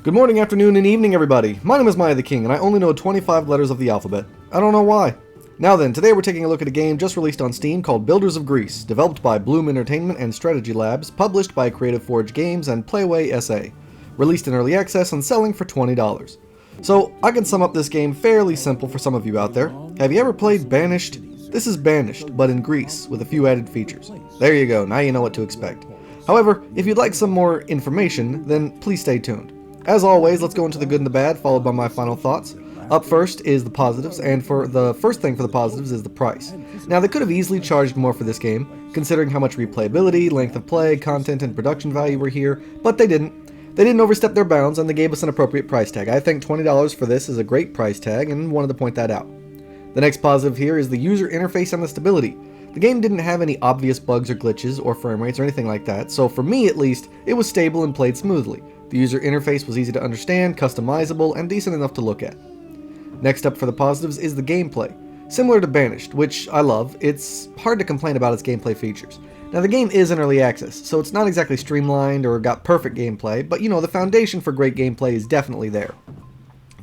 Good morning, afternoon, and evening, everybody. My name is MiAh the King, and I only know 25 letters of the alphabet. I don't know why. Now then, today we're taking a look at a game just released on Steam called Builders of Greece, developed by Bloom Entertainment and Strategy Labs, published by Creative Forge Games and Playway SA, released in early access and selling for $20. So, I can sum up this game fairly simple for some of you out there. Have you ever played Banished? This is Banished, but in Greece, with a few added features. There you go, now you know what to expect. However, if you'd like some more information, then please stay tuned. As always, let's go into the good and the bad, followed by my final thoughts. Up first is the positives, and for the first thing for the positives is the price. Now, they could have easily charged more for this game, considering how much replayability, length of play, content, and production value were here, but they didn't. They didn't overstep their bounds, and they gave us an appropriate price tag. I think $20 for this is a great price tag, and wanted to point that out. The next positive here is the user interface and the stability. The game didn't have any obvious bugs or glitches or frame rates or anything like that, so for me at least, it was stable and played smoothly. The user interface was easy to understand, customizable, and decent enough to look at. Next up for the positives is the gameplay. Similar to Banished, which I love, it's hard to complain about its gameplay features. Now the game is in early access, so it's not exactly streamlined or got perfect gameplay, but the foundation for great gameplay is definitely there.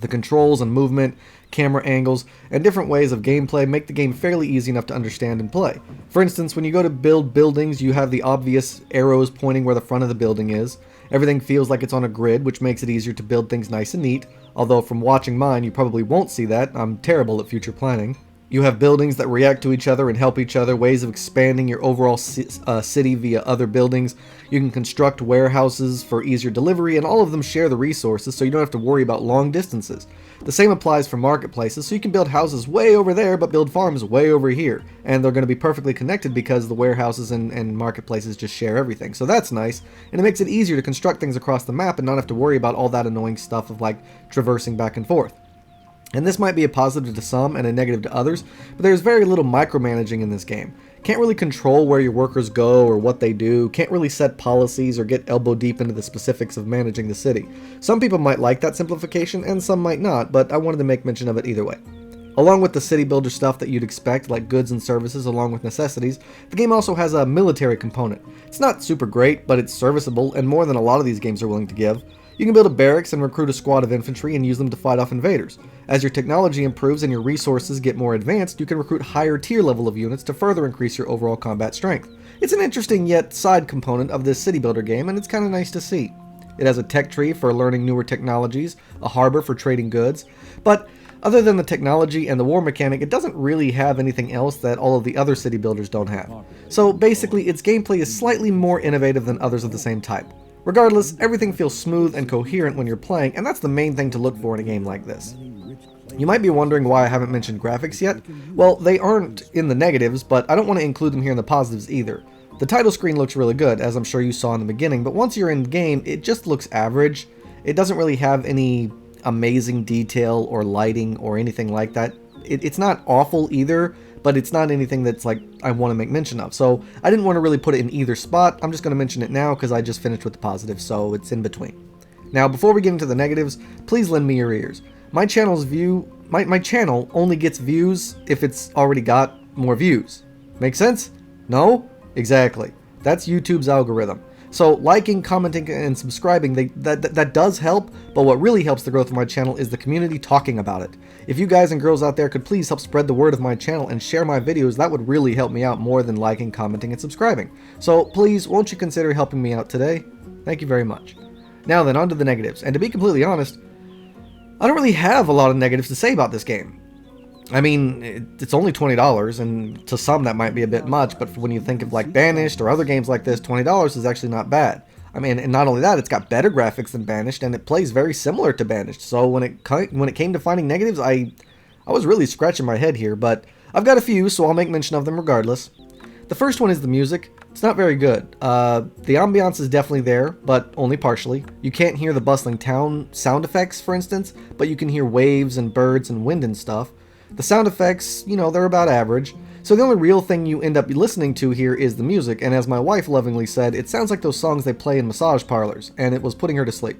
The controls and movement, camera angles, and different ways of gameplay make the game fairly easy enough to understand and play. For instance, when you go to build buildings, you have the obvious arrows pointing where the front of the building is. Everything feels like it's on a grid, which makes it easier to build things nice and neat, although from watching mine you probably won't see that. I'm terrible at future planning. You have buildings that react to each other and help each other, ways of expanding your overall city via other buildings. You can construct warehouses for easier delivery, and all of them share the resources, so you don't have to worry about long distances. The same applies for marketplaces, so you can build houses way over there, but build farms way over here. And they're going to be perfectly connected because the warehouses and marketplaces just share everything. So that's nice, and it makes it easier to construct things across the map and not have to worry about all that annoying stuff of traversing back and forth. And this might be a positive to some and a negative to others, but there's very little micromanaging in this game. Can't really control where your workers go or what they do, can't really set policies or get elbow deep into the specifics of managing the city. Some people might like that simplification and some might not, but I wanted to make mention of it either way. Along with the city builder stuff that you'd expect, like goods and services along with necessities, the game also has a military component. It's not super great, but it's serviceable and more than a lot of these games are willing to give. You can build a barracks and recruit a squad of infantry and use them to fight off invaders. As your technology improves and your resources get more advanced, you can recruit higher tier level of units to further increase your overall combat strength. It's an interesting yet side component of this city builder game, and it's kind of nice to see. It has a tech tree for learning newer technologies, a harbor for trading goods, but other than the technology and the war mechanic, it doesn't really have anything else that all of the other city builders don't have. So basically, its gameplay is slightly more innovative than others of the same type. Regardless, everything feels smooth and coherent when you're playing, and that's the main thing to look for in a game like this. You might be wondering why I haven't mentioned graphics yet. Well, they aren't in the negatives, but I don't want to include them here in the positives either. The title screen looks really good, as I'm sure you saw in the beginning, but once you're in the game, it just looks average. It doesn't really have any amazing detail or lighting or anything like that. It's not awful either, but it's not anything that's I want to make mention of. So I didn't want to really put it in either spot. I'm just going to mention it now because I just finished with the positives, so it's in between. Now, before we get into the negatives, please lend me your ears. My channel only gets views if it's already got more views. Make sense? No? Exactly. That's YouTube's algorithm. So liking, commenting, and subscribing, that does help, but what really helps the growth of my channel is the community talking about it. If you guys and girls out there could please help spread the word of my channel and share my videos, that would really help me out more than liking, commenting, and subscribing. So please, won't you consider helping me out today? Thank you very much. Now then, on to the negatives, and to be completely honest, I don't really have a lot of negatives to say about this game. I mean, it's only $20, and to some that might be a bit much, but when you think of Banished or other games like this, $20 is actually not bad. I mean, and not only that, it's got better graphics than Banished, and it plays very similar to Banished. So when it came to finding negatives, I was really scratching my head here, but I've got a few, so I'll make mention of them regardless. The first one is the music. It's not very good. The ambiance is definitely there, but only partially. You can't hear the bustling town sound effects, for instance, but you can hear waves and birds and wind and stuff. The sound effects, they're about average. So the only real thing you end up listening to here is the music, and as my wife lovingly said, it sounds like those songs they play in massage parlors, and it was putting her to sleep.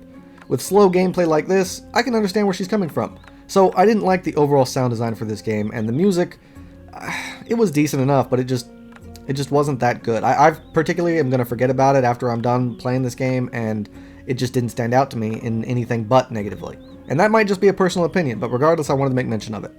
With slow gameplay like this, I can understand where she's coming from. So I didn't like the overall sound design for this game, and the music, it was decent enough, but it just wasn't that good. I particularly am going to forget about it after I'm done playing this game, and it just didn't stand out to me in anything but negatively. And that might just be a personal opinion, but regardless, I wanted to make mention of it.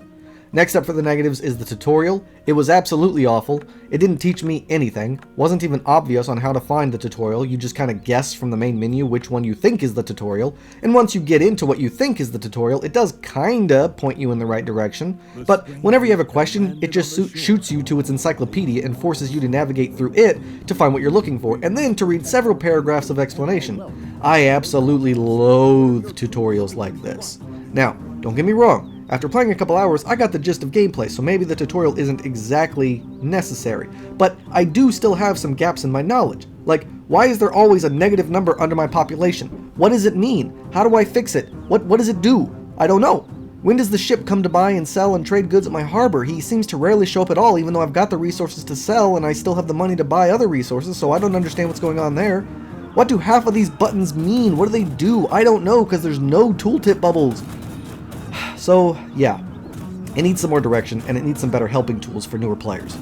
Next up for the negatives is the tutorial. It was absolutely awful. It didn't teach me anything. Wasn't even obvious on how to find the tutorial. You just kind of guess from the main menu which one you think is the tutorial. And once you get into what you think is the tutorial, it does kinda point you in the right direction. But whenever you have a question, it just shoots you to its encyclopedia and forces you to navigate through it to find what you're looking for, and then to read several paragraphs of explanation. I absolutely loathe tutorials like this. Now, don't get me wrong. After playing a couple hours, I got the gist of gameplay, so maybe the tutorial isn't exactly necessary. But I do still have some gaps in my knowledge. Like, why is there always a negative number under my population? What does it mean? How do I fix it? What does it do? I don't know. When does the ship come to buy and sell and trade goods at my harbor? He seems to rarely show up at all, even though I've got the resources to sell and I still have the money to buy other resources, so I don't understand what's going on there. What do half of these buttons mean? What do they do? I don't know, because there's no tooltip bubbles. So, yeah, it needs some more direction, and it needs some better helping tools for newer players.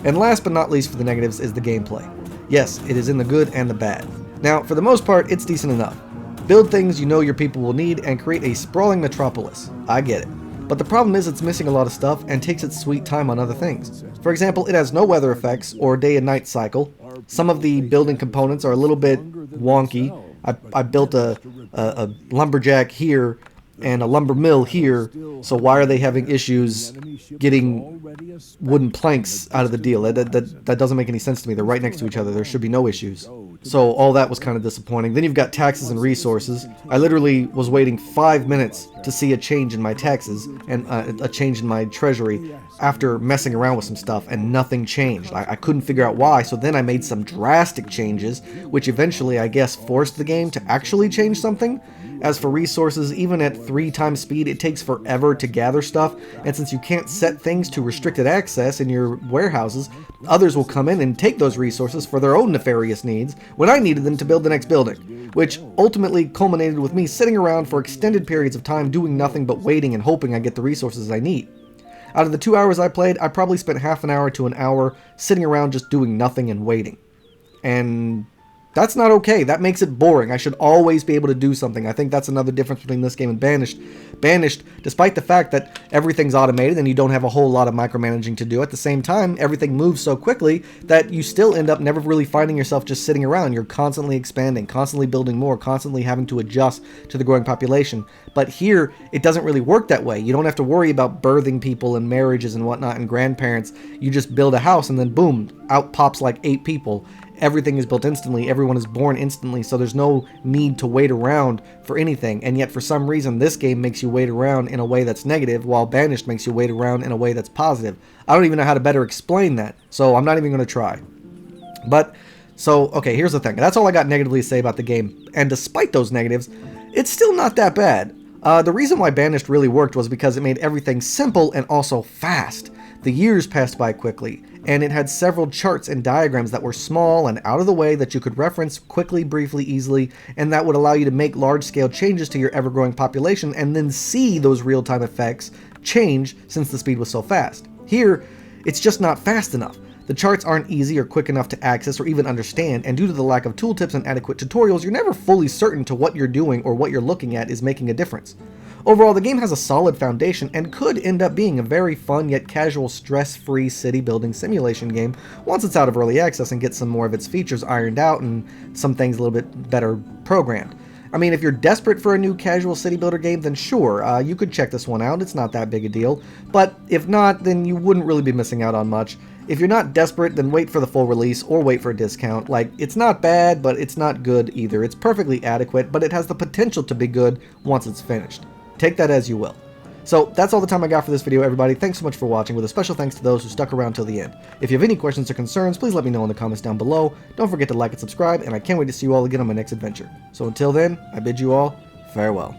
And last but not least for the negatives is the gameplay. Yes, it is in the good and the bad. Now, for the most part, it's decent enough. Build things you know your people will need and create a sprawling metropolis. I get it. But the problem is it's missing a lot of stuff and takes its sweet time on other things. For example, it has no weather effects or day and night cycle. Some of the building components are a little bit wonky. I built a lumberjack here and a lumber mill here, so why are they having issues getting wooden planks out of the deal? That doesn't make any sense to me. They're right next to each other. There should be no issues. So all that was kind of disappointing. Then you've got taxes and resources. I literally was waiting 5 minutes to see a change in my taxes and a change in my treasury after messing around with some stuff, and nothing changed. I couldn't figure out why, so then I made some drastic changes, which eventually, I guess, forced the game to actually change something. As for resources, even at 3 times speed, it takes forever to gather stuff, and since you can't set things to restricted access in your warehouses, others will come in and take those resources for their own nefarious needs when I needed them to build the next building, which ultimately culminated with me sitting around for extended periods of time doing nothing but waiting and hoping I get the resources I need. Out of the 2 hours I played, I probably spent half an hour to an hour sitting around just doing nothing and waiting. And that's not okay. That makes it boring. I should always be able to do something. I think that's another difference between this game and Banished. Banished, despite the fact that everything's automated and you don't have a whole lot of micromanaging to do, at the same time, everything moves so quickly that you still end up never really finding yourself just sitting around. You're constantly expanding, constantly building more, constantly having to adjust to the growing population. But here, it doesn't really work that way. You don't have to worry about birthing people and marriages and whatnot and grandparents. You just build a house and then boom, out pops like 8 people. Everything is built instantly, everyone is born instantly, so there's no need to wait around for anything. And yet for some reason this game makes you wait around in a way that's negative, while Banished makes you wait around in a way that's positive. I don't even know how to better explain that, so I'm not even going to try. Okay, here's the thing. That's all I got negatively to say about the game, and despite those negatives, it's still not that bad. The reason why Banished really worked was because it made everything simple and also fast. The years passed by quickly, and it had several charts and diagrams that were small and out of the way that you could reference quickly, briefly, easily, and that would allow you to make large-scale changes to your ever-growing population and then see those real-time effects change since the speed was so fast. Here, it's just not fast enough. The charts aren't easy or quick enough to access or even understand, and due to the lack of tooltips and adequate tutorials, you're never fully certain to what you're doing or what you're looking at is making a difference. Overall, the game has a solid foundation and could end up being a very fun yet casual stress-free city building simulation game once it's out of early access and gets some more of its features ironed out and some things a little bit better programmed. I mean, if you're desperate for a new casual city builder game, then sure, you could check this one out. It's not that big a deal. But if not, then you wouldn't really be missing out on much. If you're not desperate, then wait for the full release or wait for a discount. Like, it's not bad, but it's not good either. It's perfectly adequate, but it has the potential to be good once it's finished. Take that as you will. So that's all the time I got for this video, everybody. Thanks so much for watching, with a special thanks to those who stuck around till the end. If you have any questions or concerns, please let me know in the comments down below. Don't forget to like and subscribe, and I can't wait to see you all again on my next adventure. So until then, I bid you all farewell.